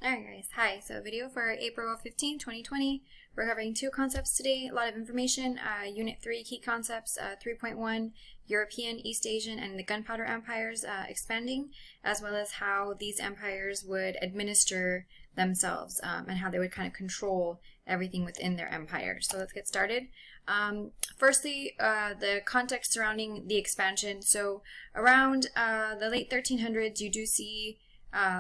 Alright guys, hi. So video for April 15, 2020. We're covering two concepts today, a lot of information. Unit 3 key concepts, 3.1 European, East Asian, and the Gunpowder Empires expanding, as well as how these empires would administer themselves and how they would kind of control everything within their empire. So let's get started. Firstly, the context surrounding the expansion. So around the late 1300s, you do see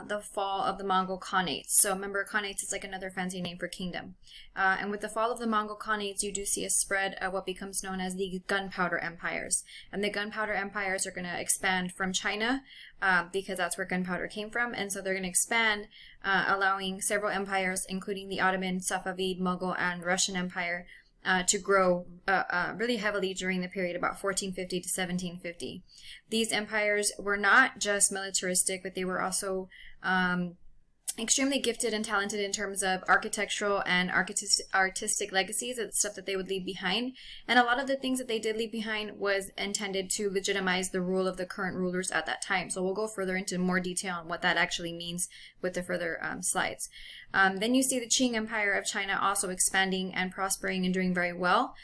the fall of the Mongol Khanates. So remember, Khanates is like another fancy name for kingdom. And with the fall of the Mongol Khanates, you do see a spread of what becomes known as the Gunpowder Empires. And the Gunpowder Empires are going to expand from China because that's where gunpowder came from. And so they're going to expand, allowing several empires, including the Ottoman, Safavid, Mughal, and Russian Empire, to grow really heavily during the period about 1450 to 1750. These empires were not just militaristic, but they were also extremely gifted and talented in terms of architectural and artistic legacies, and stuff that they would leave behind. And a lot of the things that they did leave behind was intended to legitimize the rule of the current rulers at that time. So we'll go further into more detail on what that actually means with the further slides. Then you see the Qing Empire of China also expanding and prospering and doing very well.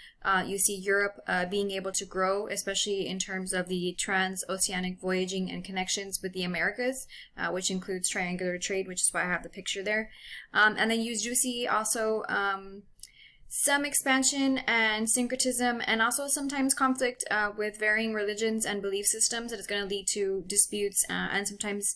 You see Europe being able to grow, especially in terms of the transoceanic voyaging and connections with the Americas, which includes triangular trade, which is why I have the picture there. And then you do see also some expansion and syncretism, and also sometimes conflict with varying religions and belief systems that is going to lead to disputes and sometimes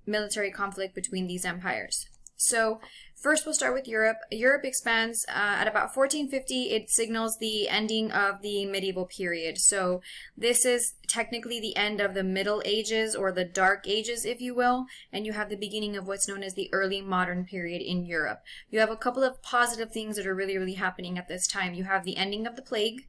military conflict between these empires. So first we'll start with Europe. Europe expands at about 1450. It signals the ending of the medieval period. So this is technically the end of the Middle Ages, or the Dark Ages, if you will, and you have the beginning of what's known as the early modern period in Europe. You have a couple of positive things that are really happening at this time. You have the ending of the plague.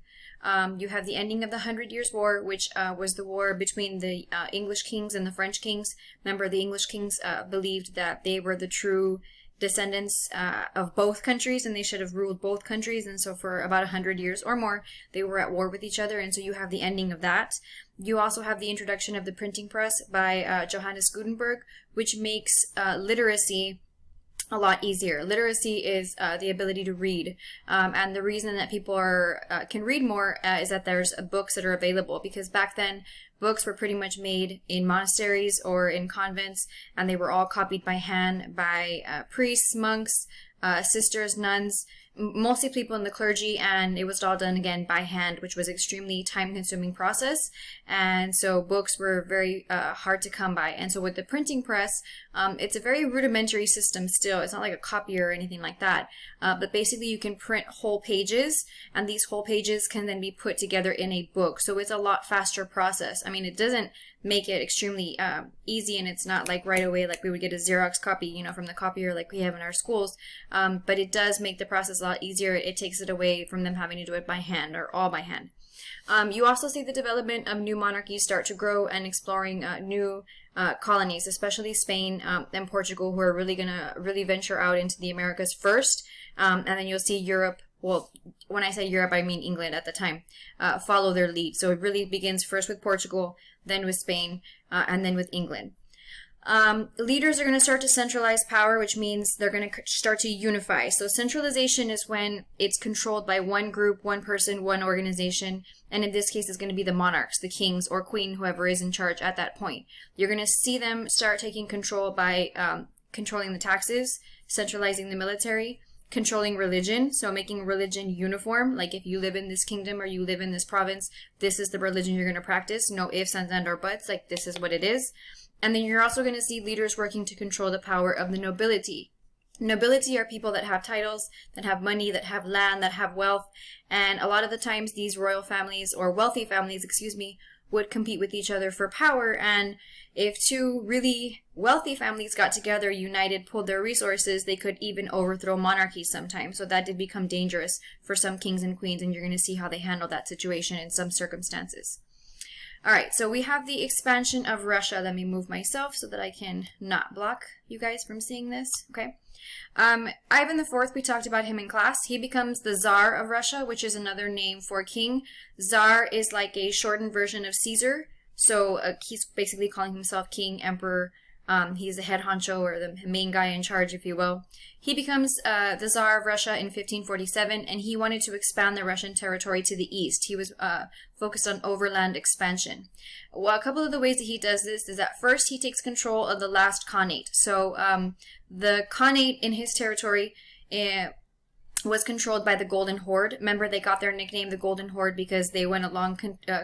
You have the ending of the 100 Years' War, which was the war between the English kings and the French kings. Remember, the English kings believed that they were the true descendants of both countries, and they should have ruled both countries. And so for about 100 years or more, they were at war with each other. And so you have the ending of that. You also have the introduction of the printing press by Johannes Gutenberg, which makes literacy a lot easier. Literacy is the ability to read, and the reason that people can read more is that there's books that are available, because back then books were pretty much made in monasteries or in convents, and they were all copied by hand by priests, monks, sisters, nuns, mostly people in the clergy, and it was all done again by hand, which was extremely time-consuming process. And so books were very hard to come by. And so with the printing press, it's a very rudimentary system still. It's not like a copier or anything like that, but basically you can print whole pages, and these whole pages can then be put together in a book. So it's a lot faster process. I mean, it doesn't make it extremely easy, and it's not like right away like we would get a Xerox copy, you know, from the copier like we have in our schools, but it does make the process a lot easier. It takes it away from them having to do it by hand, or all by hand. You also see the development of new monarchies start to grow, and exploring new colonies, especially Spain and Portugal, who are really going to venture out into the Americas first. And then you'll see Europe, well, when I say Europe, I mean England at the time, follow their lead. So it really begins first with Portugal, then with Spain, and then with England. Leaders are going to start to centralize power, which means they're going to start to unify. So centralization is when it's controlled by one group, one person, one organization, and in this case it's going to be the monarchs, the kings or queen, whoever is in charge at that point. You're going to see them start taking control by controlling the taxes, centralizing the military, controlling religion, so making religion uniform. Like if you live in this kingdom or you live in this province, this is the religion you're going to practice. No ifs, ands, and or buts. Like this is what it is. And then you're also going to see leaders working to control the power of the nobility. Nobility are people that have titles, that have money, that have land, that have wealth. And a lot of the times these royal families, or wealthy families, would compete with each other for power. And if two really wealthy families got together, united, pooled their resources, they could even overthrow monarchies sometimes. So that did become dangerous for some kings and queens, and you're going to see how they handle that situation in some circumstances. Alright, so we have the expansion of Russia. Let me move myself so that I can not block you guys from seeing this. Okay. Ivan IV, we talked about him in class. He becomes the Tsar of Russia, which is another name for king. Tsar is like a shortened version of Caesar. So he's basically calling himself king, emperor, He's the head honcho, or the main guy in charge, if you will. He becomes the Tsar of Russia in 1547, and he wanted to expand the Russian territory to the east. He was focused on overland expansion. Well, a couple of the ways that he does this is that first he takes control of the last Khanate. So the Khanate in his territory was controlled by the Golden Horde. Remember, they got their nickname the Golden Horde because they went along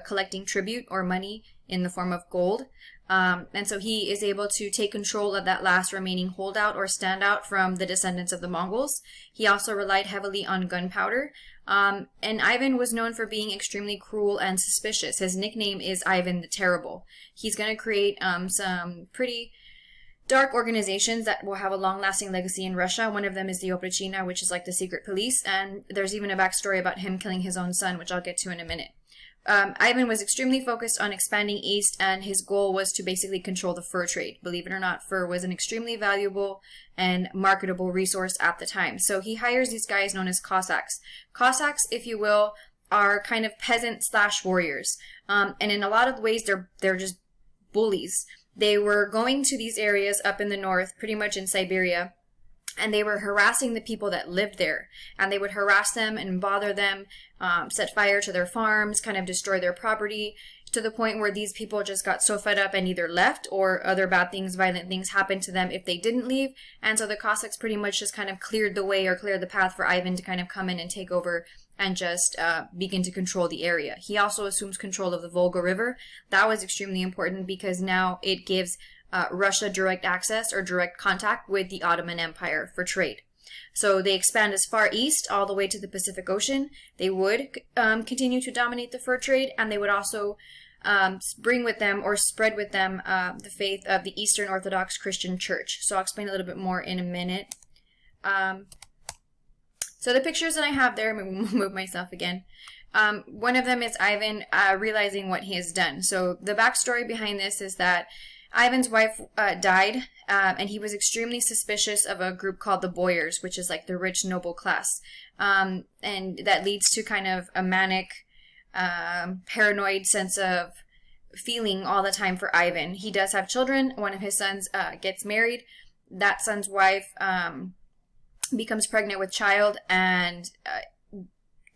collecting tribute or money in the form of gold. And so he is able to take control of that last remaining holdout or standout from the descendants of the Mongols. He also relied heavily on gunpowder. And Ivan was known for being extremely cruel and suspicious. His nickname is Ivan the Terrible. He's going to create some pretty dark organizations that will have a long-lasting legacy in Russia. One of them is the Oprechina, which is like the secret police. And there's even a backstory about him killing his own son, which I'll get to in a minute. Ivan was extremely focused on expanding east, and his goal was to basically control the fur trade. Believe it or not, fur was an extremely valuable and marketable resource at the time. So he hires these guys known as Cossacks. Cossacks, if you will, are kind of peasant/warriors. And in a lot of ways, they're just bullies. They were going to these areas up in the north, pretty much in Siberia, and they were harassing the people that lived there. And they would harass them and bother them, set fire to their farms, kind of destroy their property, to the point where these people just got so fed up and either left, or other bad things, violent things happened to them if they didn't leave. And so the Cossacks pretty much just kind of cleared the way, or cleared the path for Ivan to kind of come in and take over and just begin to control the area. He also assumes control of the Volga River. That was extremely important because now it gives Russia direct access or direct contact with the Ottoman Empire for trade. So they expand as far east, all the way to the Pacific Ocean. They would continue to dominate the fur trade, and they would also bring with them, or spread with them, the faith of the Eastern Orthodox Christian Church. So I'll explain a little bit more in a minute. So the pictures that I have there, I'm going to move myself again. One of them is Ivan realizing what he has done. So the backstory behind this is that Ivan's wife died, and he was extremely suspicious of a group called the Boyars, which is like the rich noble class. And that leads to kind of a manic, paranoid sense of feeling all the time for Ivan. He does have children. One of his sons gets married. That son's wife becomes pregnant with child, and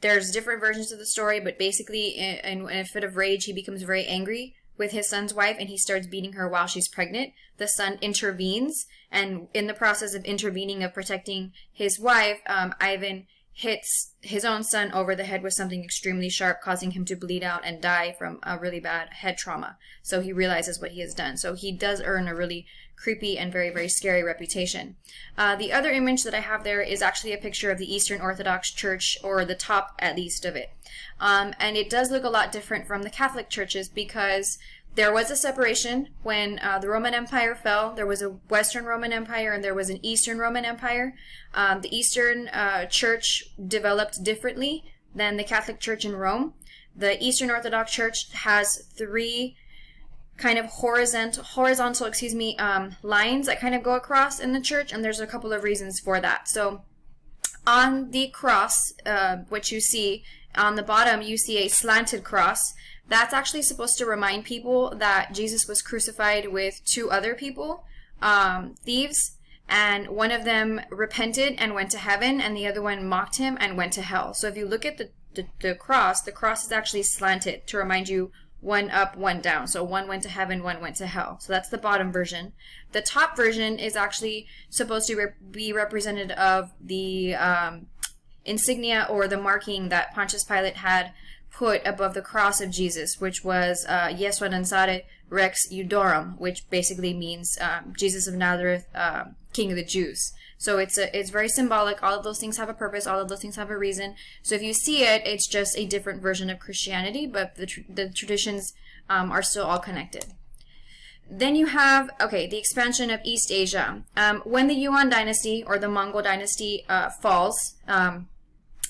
there's different versions of the story, but basically in a fit of rage, he becomes very angry with his son's wife, and he starts beating her while she's pregnant. The son intervenes, and in the process of intervening, of protecting his wife, Ivan hits his own son over the head with something extremely sharp, causing him to bleed out and die from a really bad head trauma. So he realizes what he has done. So he does earn a really creepy and very, very scary reputation. The other image that I have there is actually a picture of the Eastern Orthodox Church, or the top at least of it. And it does look a lot different from the Catholic churches, because there was a separation when the Roman Empire fell. There was a Western Roman Empire and there was an Eastern Roman Empire. The Eastern Church developed differently than the Catholic Church in Rome. The Eastern Orthodox Church has three kind of horizontal lines that kind of go across in the church, and there's a couple of reasons for that. So on the cross, what you see on the bottom, you see a slanted cross. That's actually supposed to remind people that Jesus was crucified with two other people, thieves, and one of them repented and went to heaven, and the other one mocked him and went to hell. So if you look at the cross is actually slanted to remind you one up, one down. So one went to heaven, one went to hell. So that's the bottom version. The top version is actually supposed to be representative of the insignia, or the marking that Pontius Pilate had put above the cross of Jesus, which was Jesua Dansare Rex Iudorum, which basically means Jesus of Nazareth, King of the Jews. So it's very symbolic. All of those things have a purpose. All of those things have a reason. So if you see it, it's just a different version of Christianity, but the traditions are still all connected. Then you have, the expansion of East Asia. When the Yuan dynasty, or the Mongol dynasty, falls,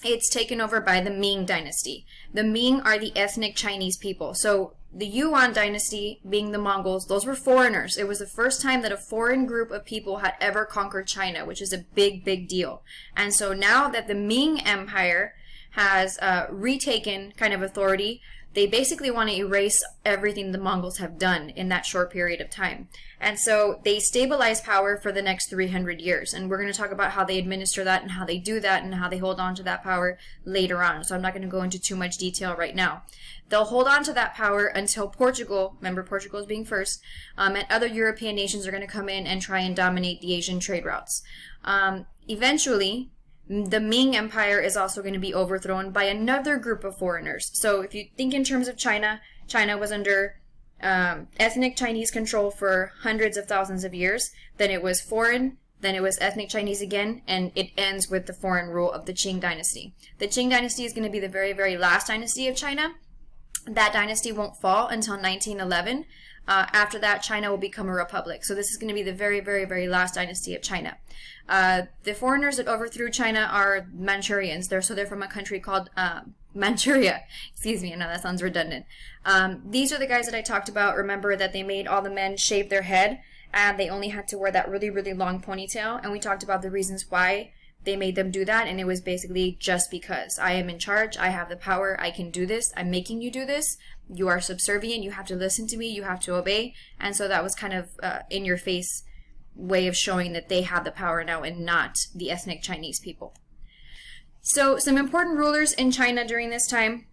it's taken over by the Ming dynasty. The Ming are the ethnic Chinese people. So the Yuan dynasty, being the Mongols, those were foreigners. It was the first time that a foreign group of people had ever conquered China, which is a big, big deal. And so now that the Ming Empire has retaken kind of authority, they basically want to erase everything the Mongols have done in that short period of time. And so they stabilize power for the next 300 years. And we're going to talk about how they administer that and how they do that and how they hold on to that power later on. So I'm not going to go into too much detail right now. They'll hold on to that power until Portugal, remember Portugal is being first, and other European nations are going to come in and try and dominate the Asian trade routes. Eventually, the Ming Empire is also going to be overthrown by another group of foreigners. So if you think in terms of China, China was under ethnic Chinese control for hundreds of thousands of years. Then it was foreign, then it was ethnic Chinese again, and it ends with the foreign rule of the Qing dynasty. The Qing dynasty is going to be the very, very last dynasty of China. That dynasty won't fall until 1911. After that, China will become a republic. So this is going to be the very, very, very last dynasty of China. The foreigners that overthrew China are Manchurians. They're from a country called Manchuria. Excuse me, I know that sounds redundant. These are the guys that I talked about. Remember that they made all the men shave their head, and they only had to wear that really, really long ponytail. And we talked about the reasons why they made them do that, and it was basically just because. I am in charge, I have the power, I can do this, I'm making you do this, you are subservient, you have to listen to me, you have to obey. And so that was kind of in your face way of showing that they have the power now and not the ethnic Chinese people. So some important rulers in China during this time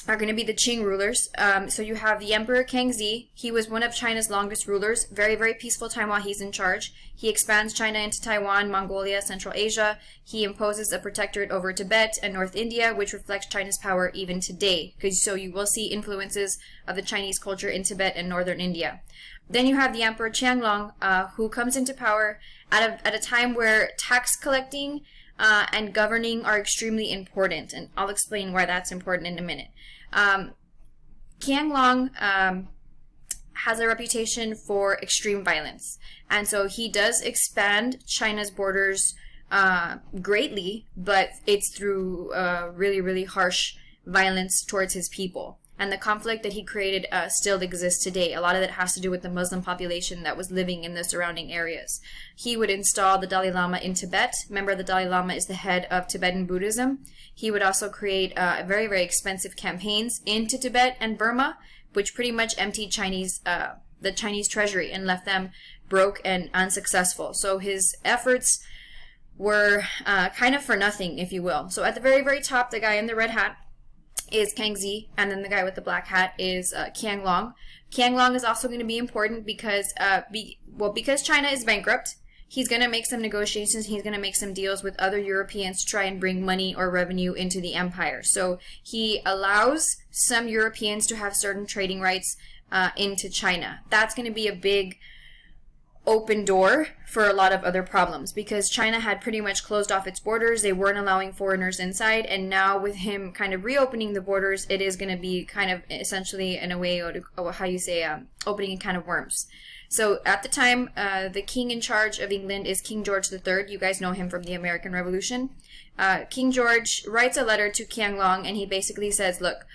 are going to be the Qing rulers. So you have the Emperor Kangxi. He was one of China's longest rulers. Very, very peaceful time while he's in charge. He expands China into Taiwan, Mongolia, Central Asia. He imposes a protectorate over Tibet and North India, which reflects China's power even today. So you will see influences of the Chinese culture in Tibet and northern India. Then you have the Emperor Qianlong, who comes into power at a time where tax collecting and governing are extremely important. And I'll explain why that's important in a minute. Qianlong has a reputation for extreme violence, and so he does expand China's borders greatly, but it's through really, really harsh violence towards his people. And the conflict that he created still exists today. A lot of it has to do with the Muslim population that was living in the surrounding areas. He would install the Dalai Lama in Tibet. Remember, the Dalai Lama is the head of Tibetan Buddhism. He would also create very, very expensive campaigns into Tibet and Burma, which pretty much emptied the Chinese treasury and left them broke and unsuccessful. So his efforts were kind of for nothing, if you will. So at the very, very top, the guy in the red hat is Kangxi, and then the guy with the black hat is Qianlong. Qianlong is also going to be important because because China is bankrupt, he's going to make some negotiations, he's going to make some deals with other Europeans to try and bring money or revenue into the empire. So he allows some Europeans to have certain trading rights into China. That's going to be a big open door for a lot of other problems because China had pretty much closed off its borders. They weren't allowing foreigners inside, and now with him kind of reopening the borders, it is going to be kind of essentially in a way, opening a can of worms. So at the time, the king in charge of England is King George III. You guys know him from the American Revolution. King George writes a letter to Qianlong, and he basically says, look,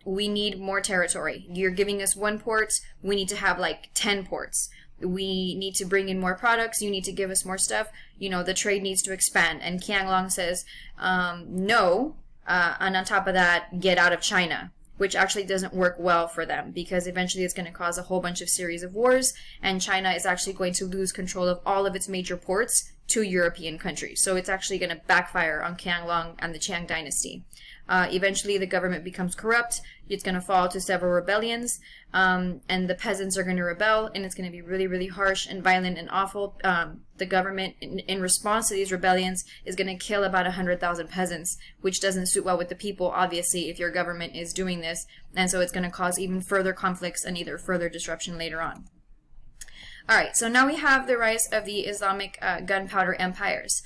we need more territory. You're giving us one port, we need to have like 10 ports. We need to bring in more products, you need to give us more stuff, the trade needs to expand. And Qianlong says, no, and on top of that, get out of China, which actually doesn't work well for them because eventually it's going to cause a whole bunch of series of wars, and China is actually going to lose control of all of its major ports to European countries. So it's actually going to backfire on Qianlong and the Qiang dynasty. Eventually the government becomes corrupt, it's going to fall to several rebellions, and the peasants are going to rebel, and it's going to be really, really harsh and violent and awful. The government, in response to these rebellions, is going to kill about 100,000 peasants, which doesn't suit well with the people, obviously, if your government is doing this, and so it's going to cause even further conflicts and either further disruption later on. Alright, so now we have the rise of the Islamic gunpowder empires.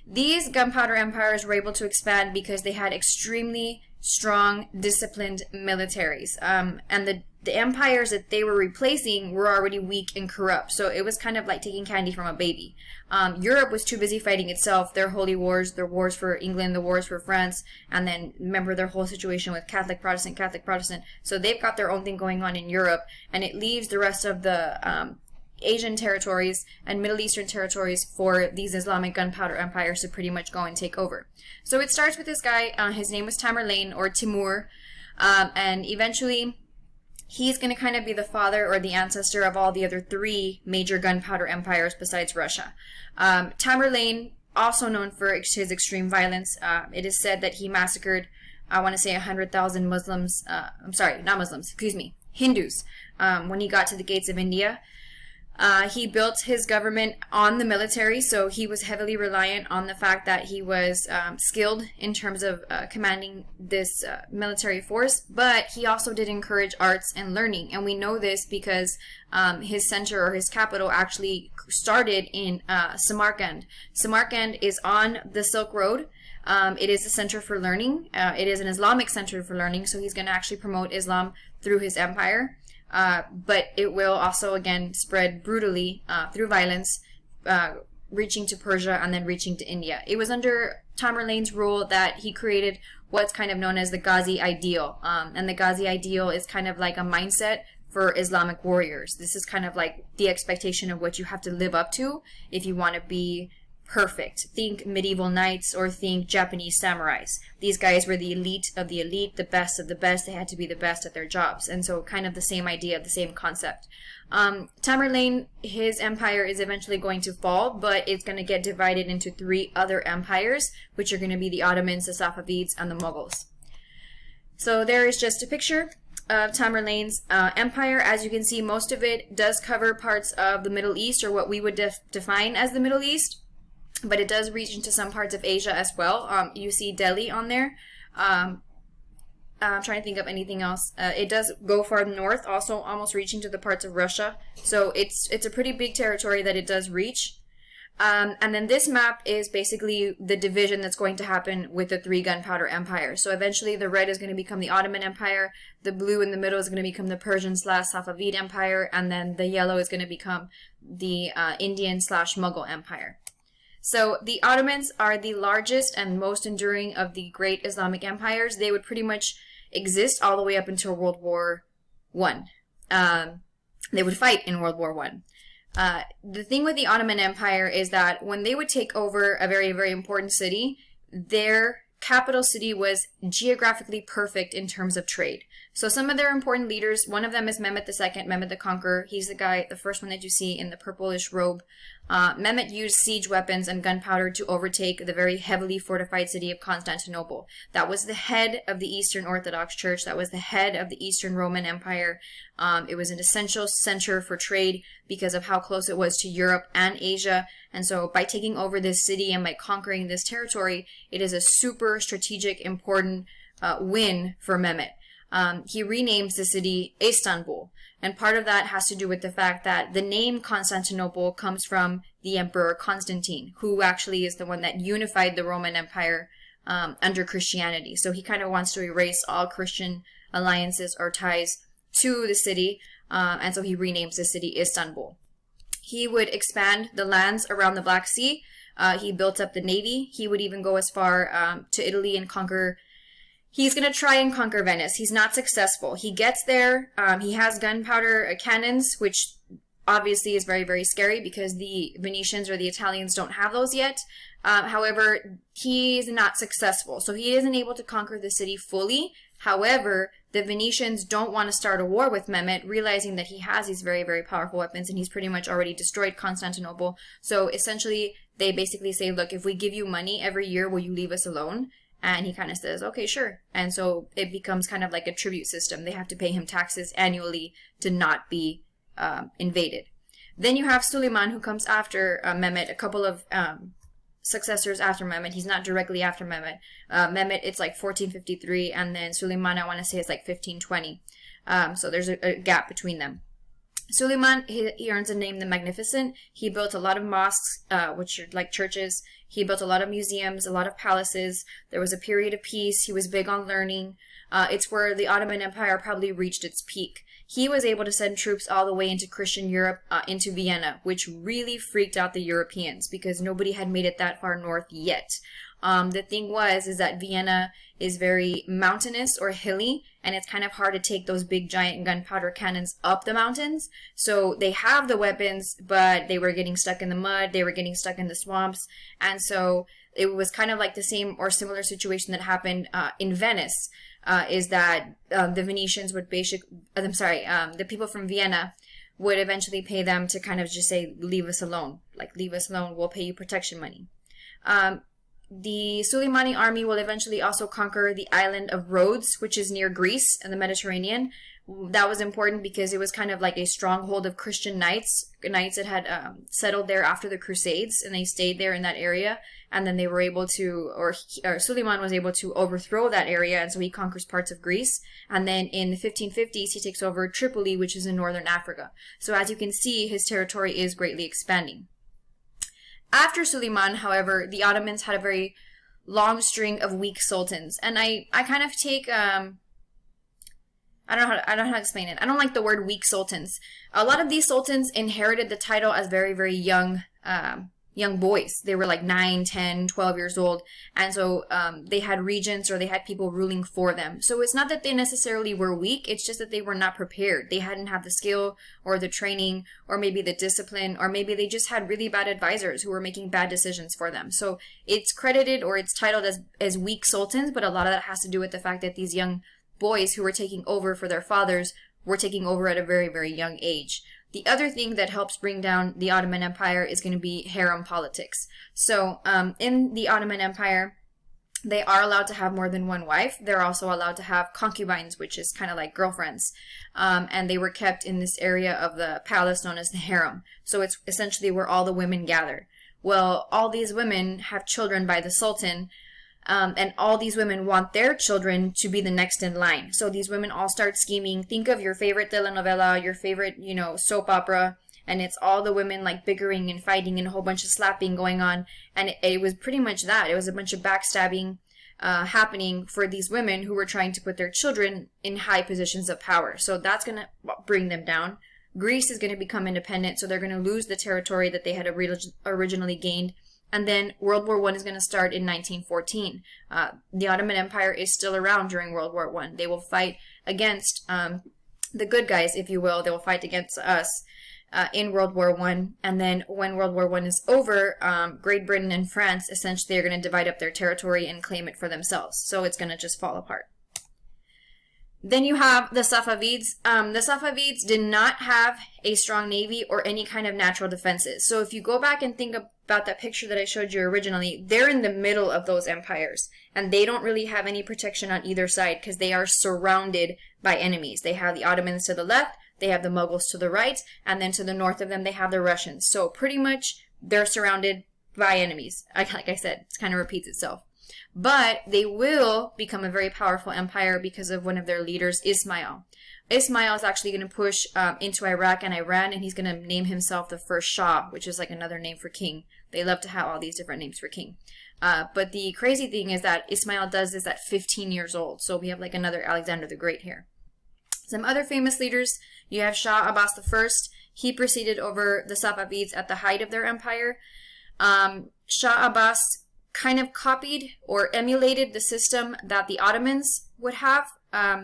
These gunpowder empires were able to expand because they had extremely strong, disciplined militaries. And the empires that they were replacing were already weak and corrupt. So it was kind of like taking candy from a baby. Europe was too busy fighting itself, their holy wars, their wars for England, the wars for France, and then remember their whole situation with Catholic, Protestant. So they've got their own thing going on in Europe, and it leaves the rest of the Asian territories and Middle Eastern territories for these Islamic gunpowder empires to pretty much go and take over. So it starts with this guy, his name was Tamerlane or Timur. And eventually he's going to kind of be the father or the ancestor of all the other 3 major gunpowder empires besides Russia. Tamerlane, also known for his extreme violence, it is said that he massacred, I want to say 100,000 Muslims, I'm sorry, not Muslims, excuse me, Hindus, when he got to the gates of India. He built his government on the military, so he was heavily reliant on the fact that he was skilled in terms of commanding this military force, but he also did encourage arts and learning, and we know this because his center or his capital actually started in Samarkand. Samarkand is on the Silk Road. It is a center for learning. It is an Islamic center for learning, so he's going to actually promote Islam through his empire. But it will also, again, spread brutally through violence, reaching to Persia and then reaching to India. It was under Tamerlane's rule that he created what's kind of known as the Ghazi ideal. And the Ghazi ideal is kind of like a mindset for Islamic warriors. This is kind of like the expectation of what you have to live up to if you want to be perfect. Think medieval knights or think Japanese samurais. These guys were the elite of the elite, the best of the best. They had to be the best at their jobs. And so kind of the same idea, the same concept. Tamerlane, his empire is eventually going to fall, but it's going to get divided into 3 other empires, which are going to be the Ottomans, the Safavids, and the Mughals. So there is just a picture of Tamerlane's empire. As you can see, most of it does cover parts of the Middle East, or what we would define as the Middle East. But it does reach into some parts of Asia as well. You see Delhi on there. I'm trying to think of anything else. It does go far north, also almost reaching to the parts of Russia. So it's a pretty big territory that it does reach. And then this map is basically the division that's going to happen with the 3 gunpowder empires. So eventually the red is going to become the Ottoman Empire, the blue in the middle is going to become the Persian/Safavid Empire, and then the yellow is going to become the Indian/Mughal Empire. So the Ottomans are the largest and most enduring of the great Islamic empires. They would pretty much exist all the way up until World War I. They would fight in World War I. The thing with the Ottoman Empire is that when they would take over a very, very important city, their capital city was geographically perfect in terms of trade. So some of their important leaders, one of them is Mehmet II, Mehmet the Conqueror. He's the guy, the first one that you see in the purplish robe. Mehmet used siege weapons and gunpowder to overtake the very heavily fortified city of Constantinople. That was the head of the Eastern Orthodox Church. That was the head of the Eastern Roman Empire. It was an essential center for trade because of how close it was to Europe and Asia. And so by taking over this city and by conquering this territory, it is a super strategic, important win for Mehmet. He renames the city Istanbul. And part of that has to do with the fact that the name Constantinople comes from the Emperor Constantine, who actually is the one that unified the Roman Empire under Christianity. So he kind of wants to erase all Christian alliances or ties to the city, and so he renames the city Istanbul. He would expand the lands around the Black Sea. He built up the navy. He would even go as far to Italy and conquer. He's going to try and conquer Venice. He's not successful. He gets there. He has gunpowder cannons, which obviously is very, very scary because the Venetians or the Italians don't have those yet. However, he's not successful. So he isn't able to conquer the city fully. However, the Venetians don't want to start a war with Mehmet, realizing that he has these very, very powerful weapons and he's pretty much already destroyed Constantinople. So essentially, they basically say, look, if we give you money every year, will you leave us alone? And he kind of says, okay, sure. And so it becomes kind of like a tribute system. They have to pay him taxes annually to not be invaded. Then you have Suleiman, who comes after Mehmet, a couple of successors after Mehmet. He's not directly after Mehmet. Mehmet, it's like 1453, and then Suleiman, I want to say, it's like 1520. So there's a gap between them. Suleiman, he earns the name the Magnificent. He built a lot of mosques, which are like churches. He built a lot of museums, a lot of palaces. There was a period of peace. He was big on learning. It's where the Ottoman Empire probably reached its peak. He was able to send troops all the way into Christian Europe, into Vienna, which really freaked out the Europeans because nobody had made it that far north yet. The thing is that Vienna is very mountainous or hilly, and it's kind of hard to take those big giant gunpowder cannons up the mountains. So they have the weapons, but they were getting stuck in the mud, they were getting stuck in the swamps, and so it was kind of like the same or similar situation that happened in Venice, is that the Venetians would the people from Vienna would eventually pay them to kind of just say, leave us alone. Like, leave us alone, we'll pay you protection money. The Suleimani army will eventually also conquer the island of Rhodes, which is near Greece in the Mediterranean. That was important because it was kind of like a stronghold of Christian knights that had settled there after the Crusades, and they stayed there in that area. And then they were able to, or Suleiman was able to overthrow that area, and so he conquers parts of Greece. And then in the 1550s, he takes over Tripoli, which is in northern Africa. So as you can see, his territory is greatly expanding. After Suleiman, however, the Ottomans had a very long string of weak sultans. And I kind of take, I don't know how to explain it. I don't like the word weak sultans. A lot of these sultans inherited the title as very, very young boys. They were like 9, 10, 12 years old. And so they had regents, or they had people ruling for them. So it's not that they necessarily were weak. It's just that they were not prepared. They hadn't had the skill or the training or maybe the discipline, or maybe they just had really bad advisors who were making bad decisions for them. So it's credited, or it's titled as weak sultans, but a lot of that has to do with the fact that these young boys who were taking over for their fathers were taking over at a very, very young age. The other thing that helps bring down the Ottoman Empire is going to be harem politics. So in the Ottoman Empire, they are allowed to have more than one wife. They're also allowed to have concubines, which is kind of like girlfriends. And they were kept in this area of the palace known as the harem. So it's essentially where all the women gather. Well, all these women have children by the Sultan, and all these women want their children to be the next in line. So these women all start scheming. Think of your favorite telenovela, your favorite, soap opera, and it's all the women like bickering and fighting and a whole bunch of slapping going on. And it was pretty much that. It was a bunch of backstabbing happening for these women who were trying to put their children in high positions of power. So that's going to bring them down. Greece is going to become independent, so they're going to lose the territory that they had originally gained. And then World War I is going to start in 1914. The Ottoman Empire is still around during World War I. They will fight against the good guys, if you will. They will fight against us in World War I. And then when World War I is over, Great Britain and France essentially are going to divide up their territory and claim it for themselves. So it's going to just fall apart. Then you have the Safavids. The Safavids did not have a strong navy or any kind of natural defenses. So if you go back and think about that picture that I showed you originally, they're in the middle of those empires. And they don't really have any protection on either side because they are surrounded by enemies. They have the Ottomans to the left, they have the Mughals to the right, and then to the north of them they have the Russians. So pretty much they're surrounded by enemies. Like I said, it kind of repeats itself. But they will become a very powerful empire because of one of their leaders, Ismail. Ismail is actually going to push into Iraq and Iran, and he's going to name himself the first Shah, which is like another name for king. They love to have all these different names for king. But the crazy thing is that Ismail does this at 15 years old. So we have like another Alexander the Great here. Some other famous leaders, you have Shah Abbas I. He proceeded over the Safavids at the height of their empire. Shah Abbas kind of copied or emulated the system that the Ottomans would have.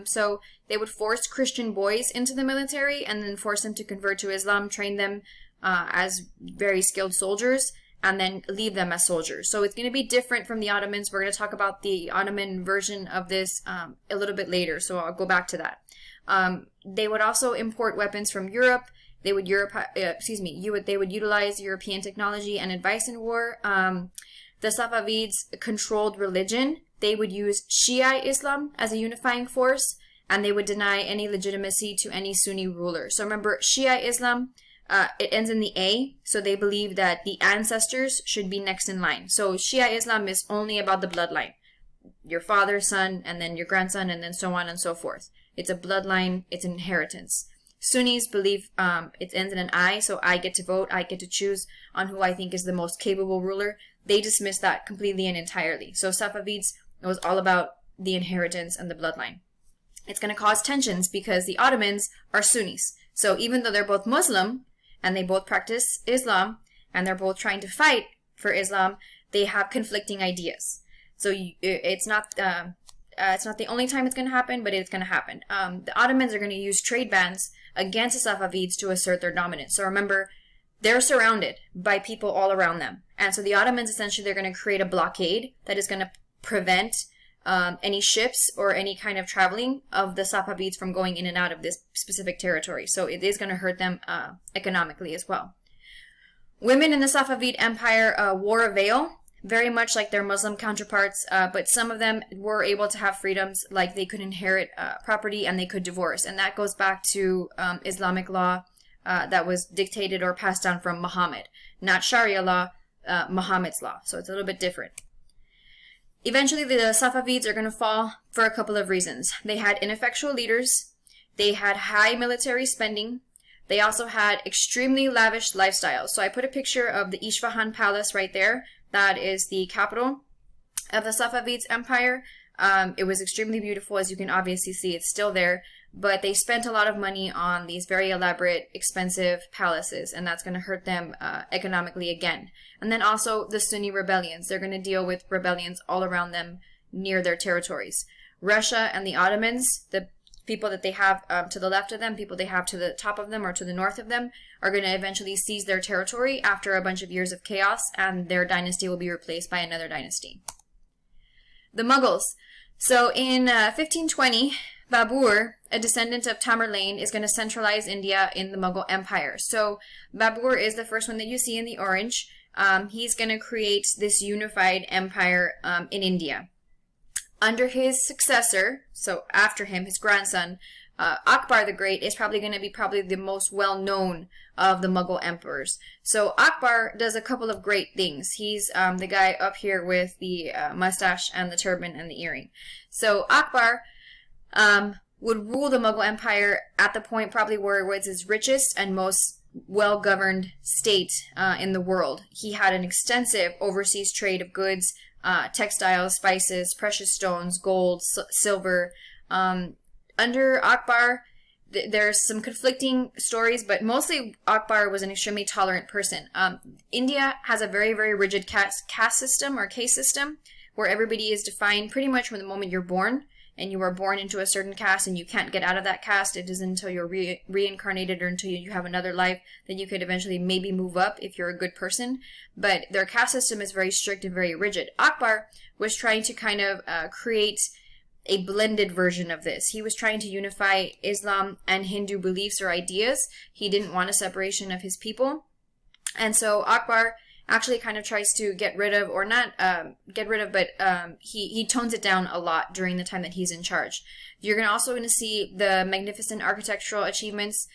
So they would force Christian boys into the military and then force them to convert to Islam, train them as very skilled soldiers, and then leave them as soldiers. So it's going to be different from the Ottomans. We're going to talk about the Ottoman version of this a little bit later, so I'll go back to that. They would also import weapons from Europe. They would they would utilize European technology and advice in war. The Safavids controlled religion. They would use Shia Islam as a unifying force, and they would deny any legitimacy to any Sunni ruler. So remember, Shia Islam, it ends in the A, so they believe that the ancestors should be next in line. So Shia Islam is only about the bloodline. Your father, son, and then your grandson, and then so on and so forth. It's a bloodline, it's an inheritance. Sunnis believe it ends in an I, so I get to vote, I get to choose on who I think is the most capable ruler. They dismiss that completely and entirely. So Safavids, it was all about the inheritance and the bloodline. It's going to cause tensions because the Ottomans are Sunnis. So even though they're both Muslim and they both practice Islam and they're both trying to fight for Islam, they have conflicting ideas. So it's not the only time it's going to happen, but it's going to happen. The Ottomans are going to use trade bans against the Safavids to assert their dominance. So remember, they're surrounded by people all around them. And so the Ottomans, essentially, they're going to create a blockade that is going to prevent any ships or any kind of traveling of the Safavids from going in and out of this specific territory. So it is going to hurt them economically as well. Women in the Safavid Empire wore a veil, very much like their Muslim counterparts, but some of them were able to have freedoms, like they could inherit property and they could divorce. And that goes back to Islamic law that was dictated or passed down from Muhammad. Not Sharia law, Muhammad's law. So it's a little bit different. Eventually, the Safavids are going to fall for a couple of reasons. They had ineffectual leaders. They had high military spending. They also had extremely lavish lifestyles. So I put a picture of the Isfahan Palace right there. That is the capital of the Safavids Empire. It was extremely beautiful, as you can obviously see. It's still there. But they spent a lot of money on these very elaborate, expensive palaces, and that's going to hurt them economically again. And then also the Sunni rebellions. They're going to deal with rebellions all around them near their territories. Russia and the Ottomans, the people that they have to the left of them, people they have to the top of them or to the north of them, are going to eventually seize their territory after a bunch of years of chaos, and their dynasty will be replaced by another dynasty. The Mughals. So in 1520, Babur, a descendant of Tamerlane, is going to centralize India in the Mughal Empire. So Babur is the first one that you see in the orange. He's going to create this unified empire in India. Under his successor, so after him, his grandson, Akbar the Great is probably going to be the most well-known of the Mughal emperors. So Akbar does a couple of great things. He's the guy up here with the mustache and the turban and the earring. So Akbar would rule the Mughal Empire at the point probably where it was its richest and most well-governed state in the world. He had an extensive overseas trade of goods, textiles, spices, precious stones, gold, silver. Under Akbar, there's some conflicting stories, but mostly Akbar was an extremely tolerant person. India has a very, very rigid caste system or caste system where everybody is defined pretty much from the moment you're born. And you are born into a certain caste and you can't get out of that caste. It isn't until you're reincarnated or until you have another life that you could eventually maybe move up if you're a good person. But their caste system is very strict and very rigid. Akbar was trying to kind of create a blended version of this. He was trying to unify Islam and Hindu beliefs or ideas. He didn't want a separation of his people. And so Akbar actually kind of tries to get rid of, or not get rid of, but he tones it down a lot during the time that he's in charge. You're also going to see the magnificent architectural achievements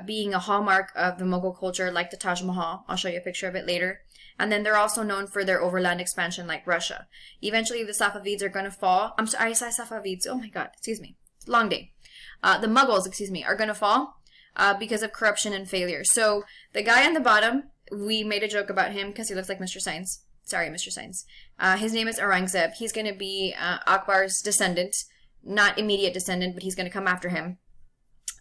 being a hallmark of the Mughal culture, like the Taj Mahal. I'll show you a picture of it later. And then they're also known for their overland expansion like Russia. Eventually the Safavids are going to fall. I'm sorry, I said Safavids. Oh my god, excuse me. Long day. The Mughals, are going to fall because of corruption and failure. So the guy on the bottom, we made a joke about him because he looks like Mr. Science. Sorry, Mr. Science. His name is Aurangzeb. He's going to be Akbar's descendant. Not immediate descendant, but he's going to come after him.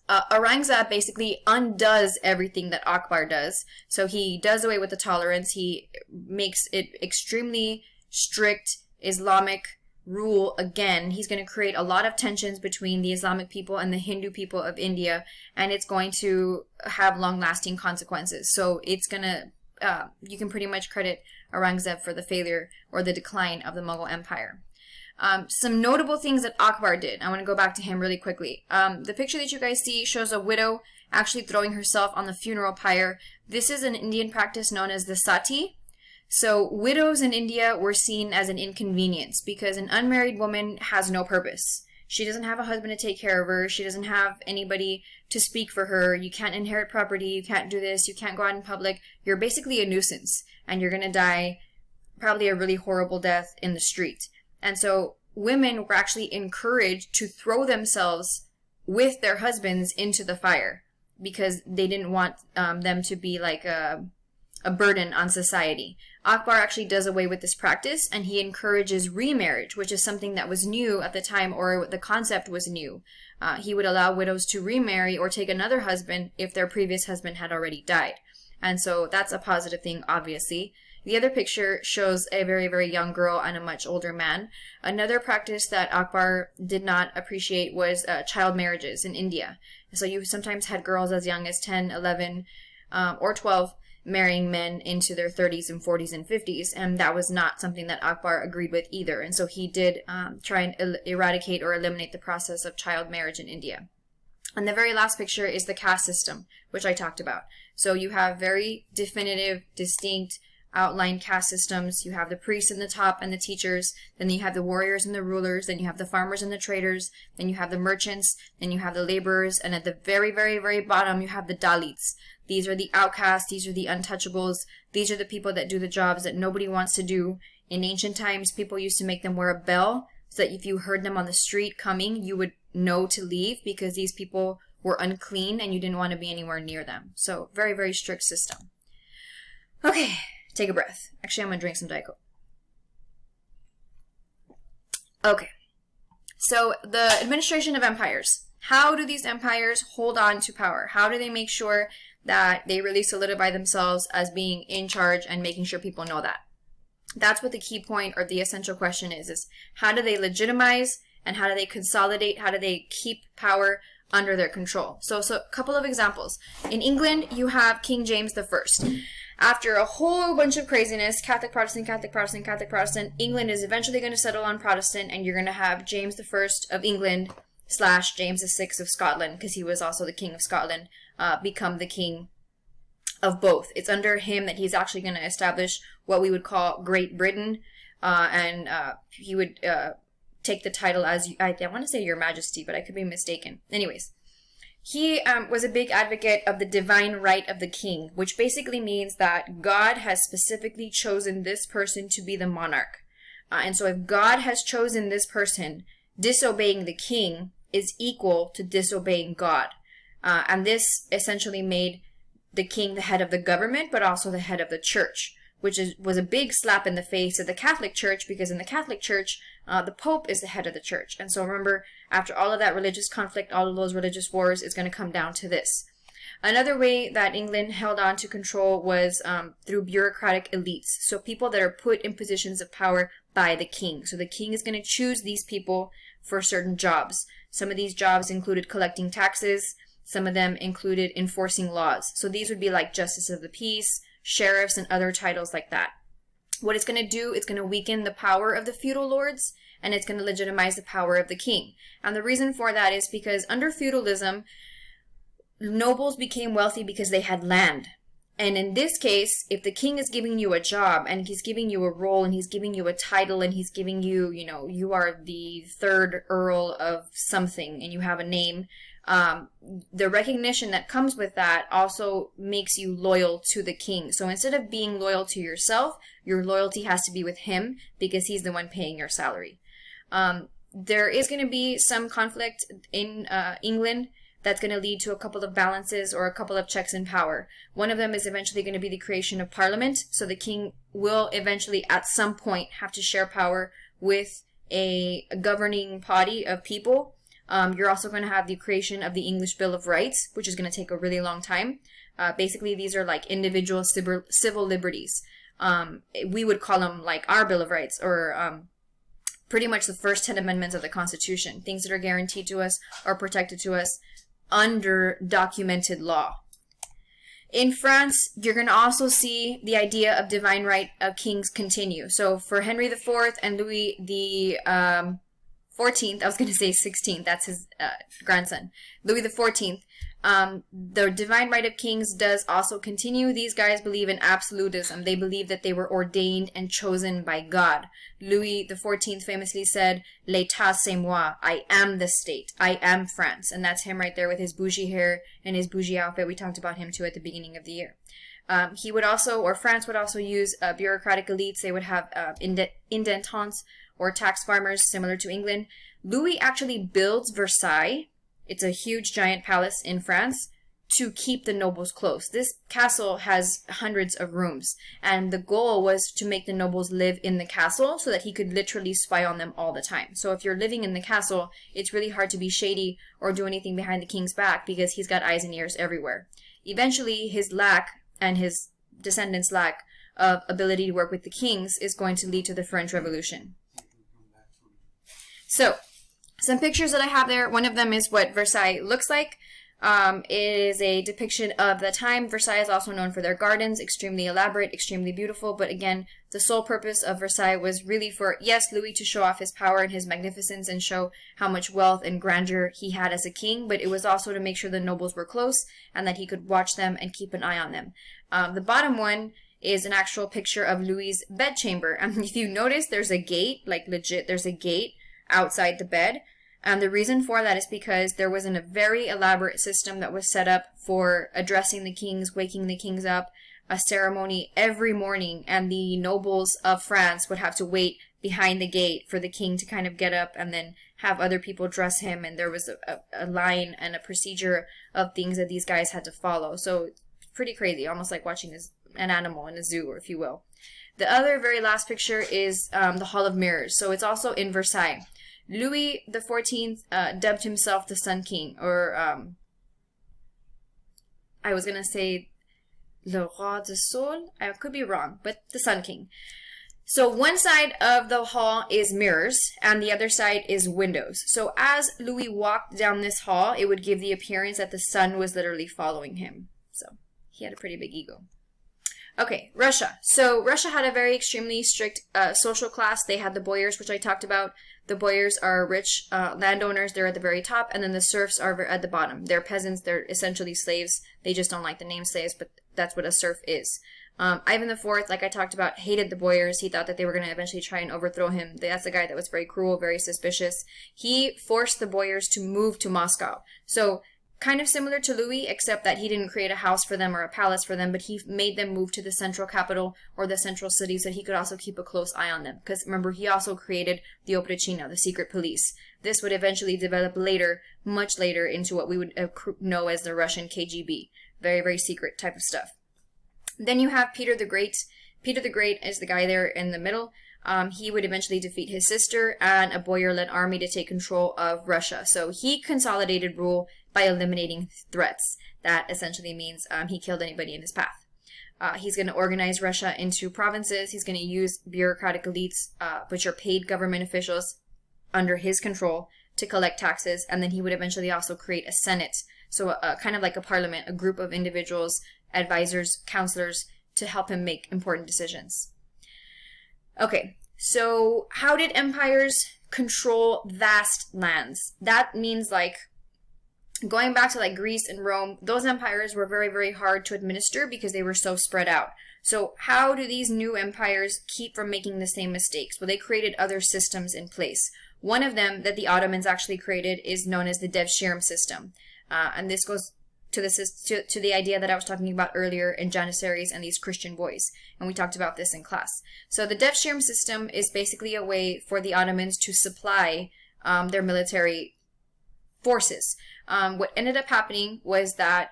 Aurangzeb basically undoes everything that Akbar does. So he does away with the tolerance. He makes it extremely strict Islamic rule again. He's going to create a lot of tensions between the Islamic people and the Hindu people of India, and it's going to have long-lasting consequences. So it's going to, you can pretty much credit Aurangzeb for the failure or the decline of the Mughal Empire. Some notable things that Akbar did. I want to go back to him really quickly. The picture that you guys see shows a widow actually throwing herself on the funeral pyre. This is an Indian practice known as the sati. So widows in India were seen as an inconvenience because an unmarried woman has no purpose. She doesn't have a husband to take care of her. She doesn't have anybody to speak for her. You can't inherit property. You can't do this. You can't go out in public. You're basically a nuisance, and you're going to die probably a really horrible death in the street. And so women were actually encouraged to throw themselves with their husbands into the fire because they didn't want them to be like a burden on society. Akbar actually does away with this practice, and he encourages remarriage, which is something that was new at the time, or the concept was new. He would allow widows to remarry or take another husband if their previous husband had already died. And so that's a positive thing, obviously. The other picture shows a very, very young girl and a much older man. Another practice that Akbar did not appreciate was child marriages in India. So you sometimes had girls as young as 10, 11, or 12 marrying men into their 30s and 40s and 50s, and that was not something that Akbar agreed with either. And so he did try and eradicate or eliminate the process of child marriage in India. And the very last picture is the caste system, which I talked about. So you have very definitive, distinct, outlined caste systems. You have the priests in the top and the teachers, then you have the warriors and the rulers, then you have the farmers and the traders, then you have the merchants, then you have the laborers, and at the very, very, very bottom you have the Dalits. These are the outcasts, these are the untouchables, these are the people that do the jobs that nobody wants to do. In ancient times, people used to make them wear a bell so that if you heard them on the street coming, you would know to leave, because these people were unclean and you didn't want to be anywhere near them. So very, very strict system. Okay. Take a breath. Actually, I'm going to drink some Diet Coke. Okay. So, the administration of empires. How do these empires hold on to power? How do they make sure that they really solidify themselves as being in charge and making sure people know that? That's what the key point or the essential question is how do they legitimize and how do they consolidate? How do they keep power under their control? So a couple of examples. In England, you have King James I. After a whole bunch of craziness, Catholic, Protestant, Catholic, Protestant, Catholic, Protestant, England is eventually going to settle on Protestant, and you're going to have James I of England / James VI of Scotland, because he was also the King of Scotland, become the king of both. It's under him that he's actually going to establish what we would call Great Britain, and he would take the title as, I want to say Your Majesty, but I could be mistaken. Anyways. He was a big advocate of the divine right of the king, which basically means that God has specifically chosen this person to be the monarch. And so if God has chosen this person, disobeying the king is equal to disobeying God. And this essentially made the king the head of the government, but also the head of the church, which was a big slap in the face of the Catholic Church, because in the Catholic Church, the Pope is the head of the church. And so remember, after all of that religious conflict, all of those religious wars, it's going to come down to this. Another way that England held on to control was through bureaucratic elites. So people that are put in positions of power by the king. So the king is going to choose these people for certain jobs. Some of these jobs included collecting taxes. Some of them included enforcing laws. So these would be like justice of the peace, sheriffs, and other titles like that. What it's going to do, it's going to weaken the power of the feudal lords, and it's going to legitimize the power of the king. And the reason for that is because under feudalism, nobles became wealthy because they had land. And in this case, if the king is giving you a job, and he's giving you a role, and he's giving you a title, and he's giving you, you are the 3rd Earl of something, and you have a name, the recognition that comes with that also makes you loyal to the king. So instead of being loyal to yourself, your loyalty has to be with him, because he's the one paying your salary. There is going to be some conflict in England that's going to lead to a couple of balances or a couple of checks in power. One of them is eventually going to be the creation of parliament. So the king will eventually at some point have to share power with a governing body of people. You're also going to have the creation of the English Bill of Rights, which is going to take a really long time. Basically, these are like individual civil liberties. We would call them like our Bill of Rights, or pretty much the first 10 amendments of the Constitution. Things that are guaranteed to us or protected to us under documented law. In France, you're going to also see the idea of divine right of kings continue. So for Henry IV and Louis the 14th, I was going to say 16th, that's his grandson, Louis the 14th, the divine right of kings does also continue. These guys believe in absolutism. They believe that they were ordained and chosen by God. Louis the 14th famously said, "L'état c'est moi," I am the state, I am France. And that's him right there with his bougie hair and his bougie outfit. We talked about him too at the beginning of the year. He would also, or France would also use bureaucratic elites. They would have indentants or tax farmers, similar to England. Louis actually builds Versailles. It's a huge giant palace in France to keep the nobles close. This castle has hundreds of rooms, and the goal was to make the nobles live in the castle so that he could literally spy on them all the time. So if you're living in the castle, it's really hard to be shady or do anything behind the king's back because he's got eyes and ears everywhere. Eventually, his lack and his descendants' lack of ability to work with the kings is going to lead to the French Revolution. So, some pictures that I have there. One of them is what Versailles looks like. It is a depiction of the time. Versailles is also known for their gardens, extremely elaborate, extremely beautiful. But again, the sole purpose of Versailles was really for, yes, Louis to show off his power and his magnificence and show how much wealth and grandeur he had as a king. But it was also to make sure the nobles were close and that he could watch them and keep an eye on them. The bottom one is an actual picture of Louis's bedchamber. And if you notice, there's a gate, like legit, there's a gate outside the bed. And the reason for that is because there wasn't a very elaborate system that was set up for addressing the kings, waking the kings up, a ceremony every morning, and the nobles of France would have to wait behind the gate for the king to kind of get up and then have other people dress him, and there was a line and a procedure of things that these guys had to follow. So it's pretty crazy, almost like watching an animal in a zoo, or if you will. The other very last picture is the Hall of Mirrors. So it's also in Versailles. Louis XIV dubbed himself the Sun King, or I was going to say Le Roi du Sol. I could be wrong, but the Sun King. So one side of the hall is mirrors, and the other side is windows. So as Louis walked down this hall, it would give the appearance that the sun was literally following him. So he had a pretty big ego. Okay, Russia. So Russia had a very extremely strict social class. They had the boyars, which I talked about. The boyars are rich landowners. They're at the very top, and then the serfs are at the bottom. They're peasants. They're essentially slaves. They just don't like the name slaves, but that's what a serf is. Ivan IV, like I talked about, hated the boyars. He thought that they were going to eventually try and overthrow him. That's a guy that was very cruel, very suspicious. He forced the boyars to move to Moscow. So kind of similar to Louis, except that he didn't create a house for them or a palace for them, but he made them move to the central capital or the central city so he could also keep a close eye on them. Because remember, he also created the Oprechina, the secret police. This would eventually develop later, much later, into what we would know as the Russian KGB. Very, very secret type of stuff. Then you have Peter the Great. Peter the Great is the guy there in the middle. He would eventually defeat his sister and a boyar-led army to take control of Russia. So he consolidated rule by eliminating threats. That essentially means he killed anybody in his path. He's going to organize Russia into provinces. He's going to use bureaucratic elites, which are paid government officials under his control, to collect taxes. And then he would eventually also create a senate. So kind of like a parliament, a group of individuals, advisors, counselors, to help him make important decisions. Okay, so how did empires control vast lands? That means, like, going back to like Greece and Rome, those empires were very, very hard to administer because they were so spread out. So how do these new empires keep from making the same mistakes? Well, they created other systems in place. One of them that the Ottomans actually created is known as the Devshirme system. And this goes to the idea that I was talking about earlier in Janissaries and these Christian boys. And we talked about this in class. So the Devshirme system is basically a way for the Ottomans to supply their military forces. What ended up happening was that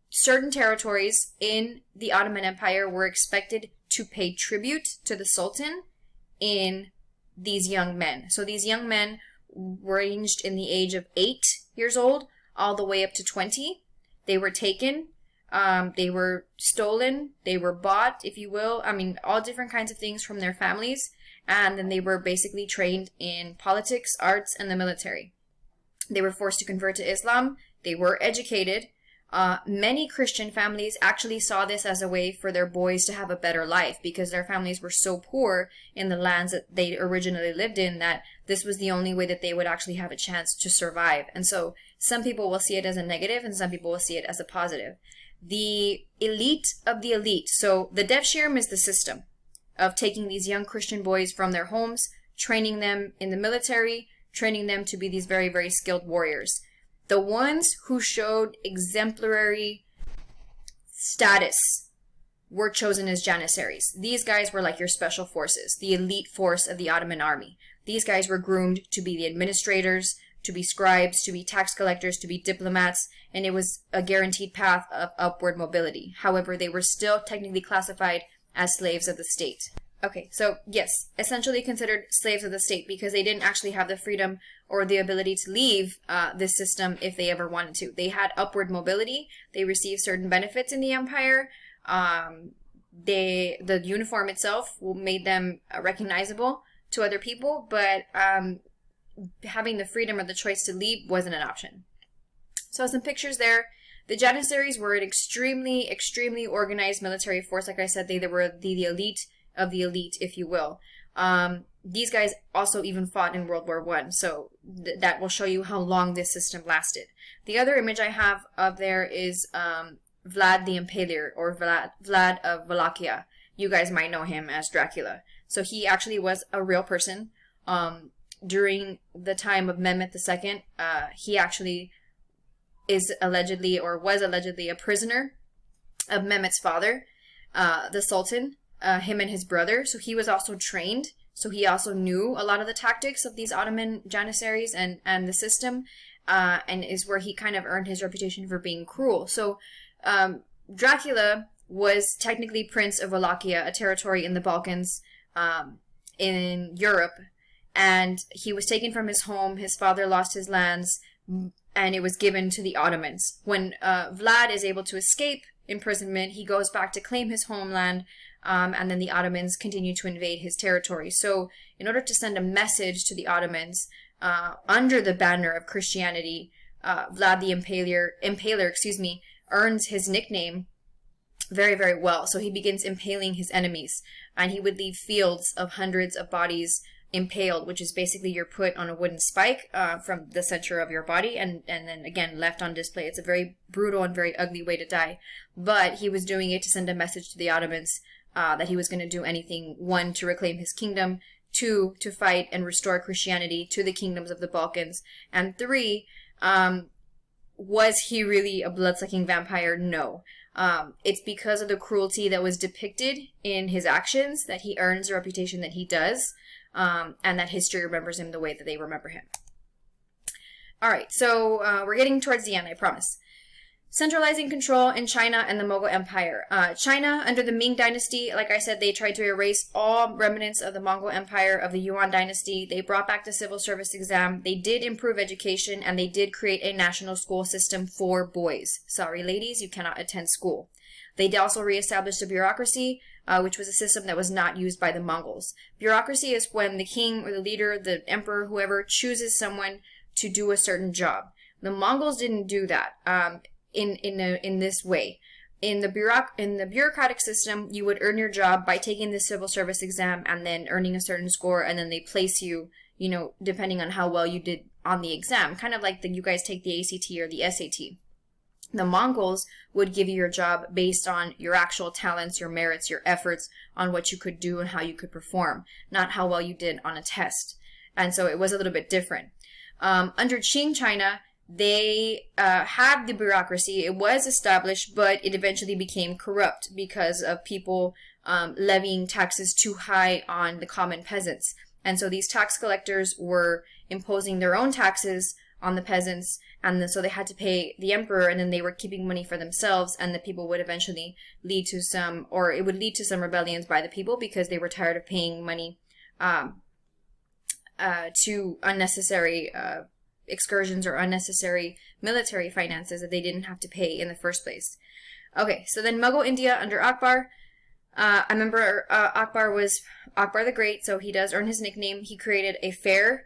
certain territories in the Ottoman Empire were expected to pay tribute to the Sultan in these young men. So these young men ranged in the age of 8 years old all the way up to 20. They were taken, they were stolen, they were bought, if you will. I mean, all different kinds of things from their families. And then they were basically trained in politics, arts, and the military. They were forced to convert to Islam. They were educated. Many Christian families actually saw this as a way for their boys to have a better life because their families were so poor in the lands that they originally lived in that this was the only way that they would actually have a chance to survive. And so some people will see it as a negative and some people will see it as a positive. The elite of the elite. So the Devshirme is the system of taking these young Christian boys from their homes, training them in the military, training them to be these very, very skilled warriors. The ones who showed exemplary status were chosen as Janissaries. These guys were like your special forces, the elite force of the Ottoman army. These guys were groomed to be the administrators, to be scribes, to be tax collectors, to be diplomats, and it was a guaranteed path of upward mobility. However, they were still technically classified as slaves of the state. Okay, so yes, essentially considered slaves of the state because they didn't actually have the freedom or the ability to leave this system if they ever wanted to. They had upward mobility. They received certain benefits in the empire. the uniform itself made them recognizable to other people, but having the freedom or the choice to leave wasn't an option. So some pictures there. The Janissaries were an extremely, extremely organized military force. Like I said, they were the elite of the elite, if you will. These guys also even fought in World War I, so that will show you how long this system lasted. The other image I have of there is Vlad the Impaler, or Vlad of Wallachia. You guys might know him as Dracula. So he actually was a real person. During the time of Mehmet II, he actually is allegedly, or was allegedly, a prisoner of Mehmet's father, the Sultan, him and his brother. So he was also trained. So he also knew a lot of the tactics of these Ottoman Janissaries and the system, and is where he kind of earned his reputation for being cruel. So Dracula was technically Prince of Wallachia, a territory in the Balkans, in Europe, and he was taken from his home. His father lost his lands, and it was given to the Ottomans. When Vlad is able to escape imprisonment, he goes back to claim his homeland, and then the Ottomans continue to invade his territory. So in order to send a message to the Ottomans, under the banner of Christianity, Vlad the Impaler, earns his nickname very, very well. So he begins impaling his enemies, and he would leave fields of hundreds of bodies impaled, which is basically you're put on a wooden spike from the center of your body, and then again left on display. It's a very brutal and very ugly way to die, but he was doing it to send a message to the Ottomans that he was going to do anything, one, to reclaim his kingdom, two, to fight and restore Christianity to the kingdoms of the Balkans, and three, was he really a blood-sucking vampire? No. It's because of the cruelty that was depicted in his actions that he earns the reputation that he does, and that history remembers him the way that they remember him. Alright, so we're getting towards the end, I promise. Centralizing control in China and the Mughal Empire. China, under the Ming Dynasty, like I said, they tried to erase all remnants of the Mongol Empire, of the Yuan Dynasty. They brought back the civil service exam. They did improve education, and they did create a national school system for boys. Sorry, ladies, you cannot attend school. They also reestablished a bureaucracy, which was a system that was not used by the Mongols. Bureaucracy is when the king or the leader, the emperor, whoever, chooses someone to do a certain job. The Mongols didn't do that. In this way. In the bureaucratic system, you would earn your job by taking the civil service exam and then earning a certain score, and then they place you, depending on how well you did on the exam. Kind of like you guys take the ACT or the SAT. The Mongols would give you your job based on your actual talents, your merits, your efforts, on what you could do and how you could perform, not how well you did on a test. And so it was a little bit different. Under Qing China, they had the bureaucracy. It was established, but it eventually became corrupt because of people levying taxes too high on the common peasants. And so these tax collectors were imposing their own taxes on the peasants, and so they had to pay the emperor, and then they were keeping money for themselves, and the people would eventually lead to some rebellions by the people because they were tired of paying money to unnecessary excursions or unnecessary military finances that they didn't have to pay in the first place. Okay, so then Mughal India under Akbar. I remember Akbar was Akbar the Great, so he does earn his nickname. He created a fair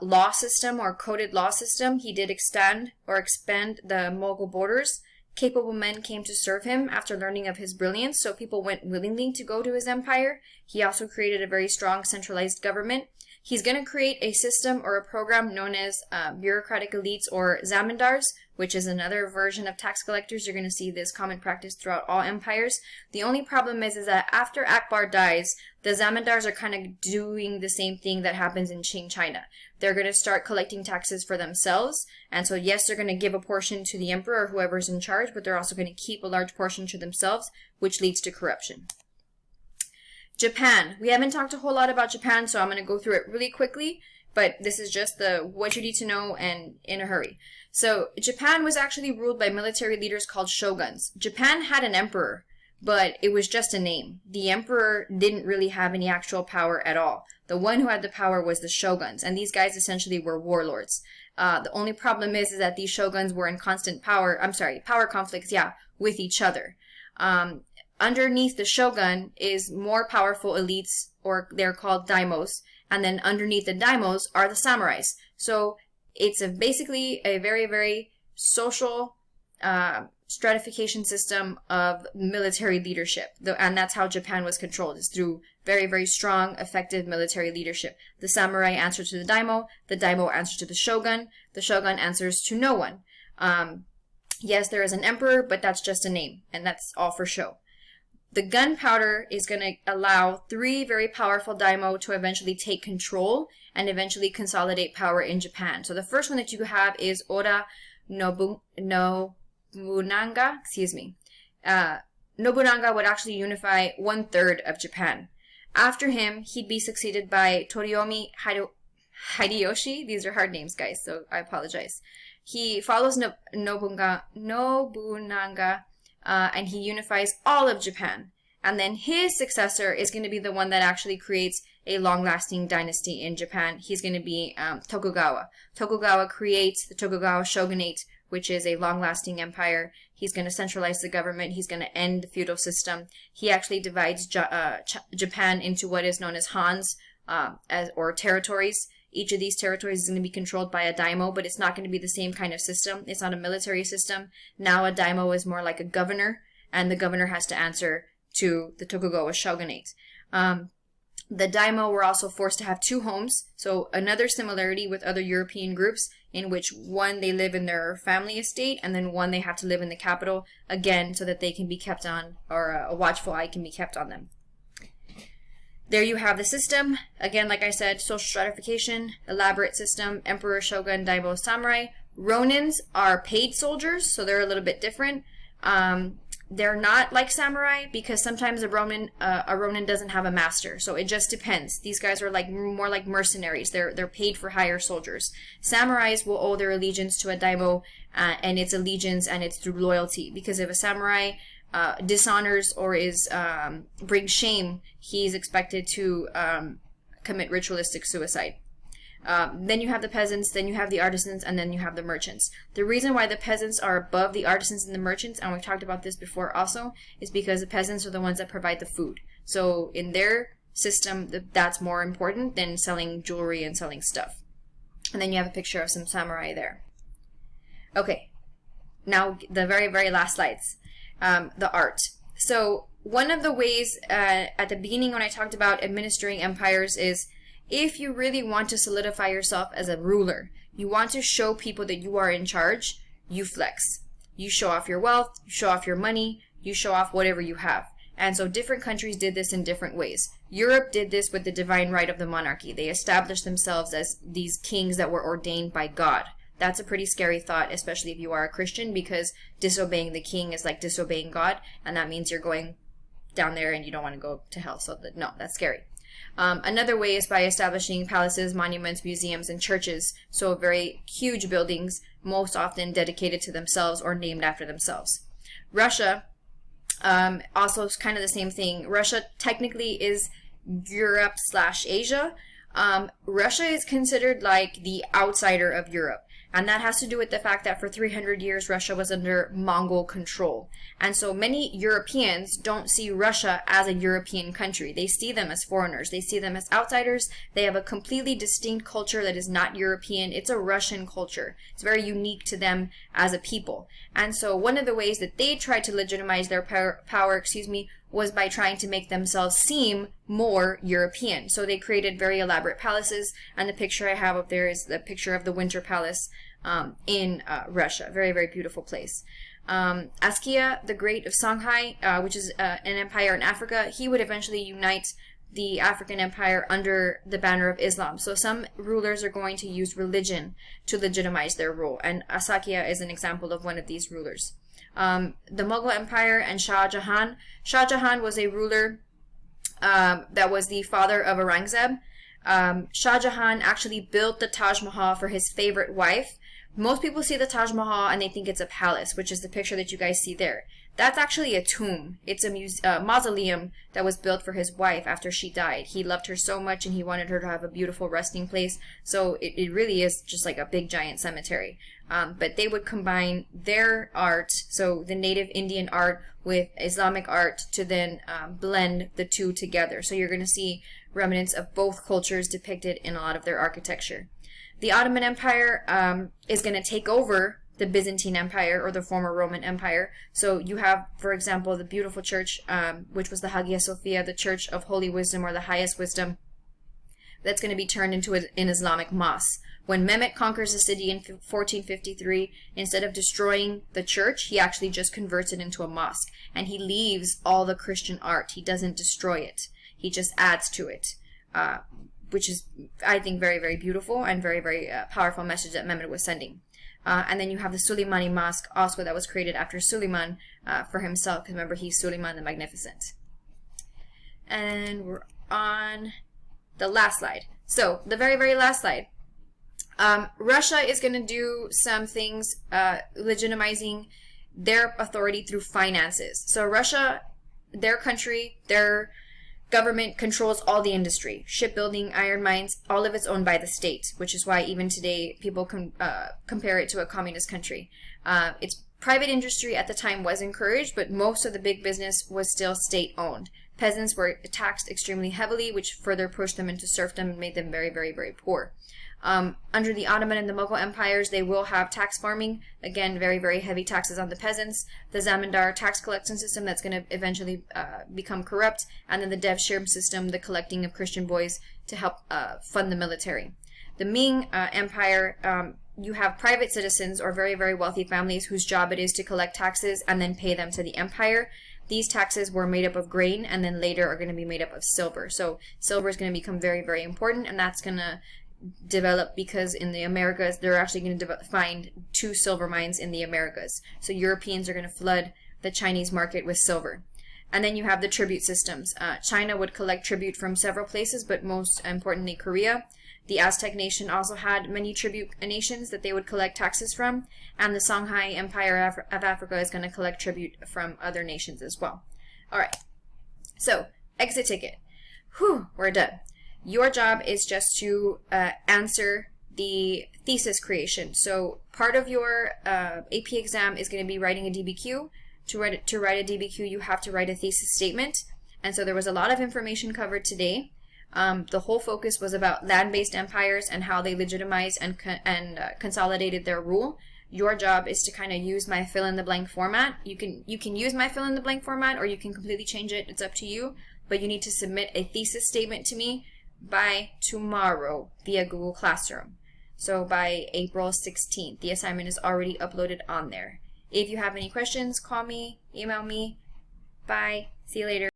law system or coded law system. He did expand the Mughal borders. Capable men came to serve him after learning of his brilliance, so people went willingly to go to his empire. He also created a very strong centralized government. He's going to create a system or a program known as bureaucratic elites or zamindars, which is another version of tax collectors. You're going to see this common practice throughout all empires. The only problem is that after Akbar dies, the zamindars are kind of doing the same thing that happens in Qing China. They're going to start collecting taxes for themselves. And so, yes, they're going to give a portion to the emperor or whoever's in charge, but they're also going to keep a large portion to themselves, which leads to corruption. Japan. We haven't talked a whole lot about Japan, so I'm going to go through it really quickly, but this is just what you need to know and in a hurry. So Japan was actually ruled by military leaders called shoguns. Japan had an emperor, but it was just a name. The emperor didn't really have any actual power at all. The one who had the power was the shoguns, and these guys essentially were warlords. The only problem is that these shoguns were in constant power conflicts, with each other. underneath the shogun is more powerful elites, or they're called daimos, and then underneath the daimos are the samurais. So it's basically a very, very social stratification system of military leadership. And that's how Japan was controlled, is through very, very strong, effective military leadership. The samurai answer to the daimyo answers to the shogun answers to no one. Yes, there is an emperor, but that's just a name, and that's all for show. The gunpowder is going to allow 3 very powerful daimyo to eventually take control and eventually consolidate power in Japan. So the first one that you have is Oda Nobunaga. Nobunaga would actually unify 1/3 of Japan. After him, he'd be succeeded by Toyotomi Hideyoshi. These are hard names, guys, so I apologize. He follows Nobunaga, and he unifies all of Japan. And then his successor is going to be the one that actually creates a long-lasting dynasty in Japan. He's going to be Tokugawa. Tokugawa creates the Tokugawa shogunate, which is a long-lasting empire. He's going to centralize the government. He's going to end the feudal system. He actually divides Japan into what is known as Hans, or territories. Each of these territories is going to be controlled by a daimyo, but it's not going to be the same kind of system. It's not a military system. Now a daimyo is more like a governor, and the governor has to answer to the Tokugawa shogunate. The daimyo were also forced to have 2 homes, so another similarity with other European groups, in which one they live in their family estate, and then one they have to live in the capital, again, so that they can be kept on, or a watchful eye can be kept on them. There you have the system. Again, like I said, social stratification, elaborate system, emperor, shogun, daimyo, samurai. Ronins are paid soldiers, so they're a little bit different. They're not like samurai, because sometimes a Ronin doesn't have a master, so it just depends. These guys are more like mercenaries. They're paid for hire soldiers. Samurais will owe their allegiance to a daimyo, and it's allegiance and it's through loyalty, because if a samurai dishonors or brings shame, he's expected to commit ritualistic suicide. Then you have the peasants, then you have the artisans, and then you have the merchants. The reason why the peasants are above the artisans and the merchants, and we've talked about this before also, is because the peasants are the ones that provide the food. So in their system, that's more important than selling jewelry and selling stuff. And then you have a picture of some samurai there. Okay, now the very, very last slides. The art. So one of the ways at the beginning when I talked about administering empires is, if you really want to solidify yourself as a ruler, you want to show people that you are in charge, you flex. You show off your wealth, you show off your money, you show off whatever you have. And so different countries did this in different ways. Europe did this with the divine right of the monarchy. They established themselves as these kings that were ordained by God. That's a pretty scary thought, especially if you are a Christian, because disobeying the king is like disobeying God, and that means you're going down there and you don't want to go to hell. So no, that's scary. Another way is by establishing palaces, monuments, museums, and churches. So very huge buildings, most often dedicated to themselves or named after themselves. Russia, also is kind of the same thing. Russia technically is Europe/Asia. Russia is considered like the outsider of Europe. And that has to do with the fact that for 300 years, Russia was under Mongol control. And so many Europeans don't see Russia as a European country. They see them as foreigners. They see them as outsiders. They have a completely distinct culture that is not European. It's a Russian culture. It's very unique to them as a people. And so one of the ways that they tried to legitimize their power, was by trying to make themselves seem more European. So they created very elaborate palaces, and the picture I have up there is the picture of the Winter Palace in Russia. Very, very beautiful place. Askia the Great of Songhai, which is an empire in Africa, he would eventually unite the African empire under the banner of Islam. So some rulers are going to use religion to legitimize their rule, and Askia is an example of one of these rulers. The Mughal Empire and Shah Jahan. Shah Jahan was a ruler that was the father of Aurangzeb. Shah Jahan actually built the Taj Mahal for his favorite wife. Most people see the Taj Mahal and they think it's a palace, which is the picture that you guys see there. That's actually a tomb. It's a mausoleum that was built for his wife after she died. He loved her so much and he wanted her to have a beautiful resting place. So it really is just like a big giant cemetery. But they would combine their art, so the native Indian art, with Islamic art to then blend the two together. So you're going to see remnants of both cultures depicted in a lot of their architecture. The Ottoman Empire is going to take over the Byzantine Empire, or the former Roman Empire. So you have, for example, the beautiful church, which was the Hagia Sophia, the Church of Holy Wisdom, or the Highest Wisdom, that's going to be turned into an Islamic mosque. When Mehmet conquers the city in 1453, instead of destroying the church, he actually just converts it into a mosque. And he leaves all the Christian art. He doesn't destroy it. He just adds to it, which is, I think, very, very beautiful and very, very powerful message that Mehmet was sending. And then you have the Suleimani Mosque, also that was created after Suleiman for himself, because remember, he's Suleiman the Magnificent. And we're on the last slide. So, the very, very last slide. Russia is going to do some things legitimizing their authority through finances. So Russia, their country, their government controls all the industry. Shipbuilding, iron mines, all of it's owned by the state, which is why even today people can compare it to a communist country. Its private industry at the time was encouraged, but most of the big business was still state-owned. Peasants were taxed extremely heavily, which further pushed them into serfdom and made them very, very, very poor. Under the Ottoman and the Mughal empires, they will have tax farming. Again, very, very heavy taxes on the peasants. The Zamindar tax collection system that's going to eventually become corrupt. And then the Devshirme system, the collecting of Christian boys to help fund the military. The Ming Empire, you have private citizens or very, very wealthy families whose job it is to collect taxes and then pay them to the empire. These taxes were made up of grain and then later are going to be made up of silver. So silver is going to become very, very important, and that's going to develop because in the Americas they're actually going to find 2 silver mines in the Americas. So Europeans are going to flood the Chinese market with silver. And then you have the tribute systems. China would collect tribute from several places, but most importantly Korea. The Aztec nation also had many tribute nations that they would collect taxes from, and the Songhai Empire of Africa is going to collect tribute from other nations as well. Alright, so exit ticket. Whew, we're done. Your job is just to answer the thesis creation. So part of your AP exam is going to be writing a DBQ. To write a DBQ, you have to write a thesis statement. And so there was a lot of information covered today. The whole focus was about land-based empires and how they legitimized and consolidated their rule. Your job is to kind of use my fill-in-the-blank format. You can use my fill-in-the-blank format, or you can completely change it. It's up to you. But you need to submit a thesis statement to me by tomorrow via Google Classroom. So by April 16th. The assignment is already uploaded on there. If you have any questions, call me, email me. Bye. See you later.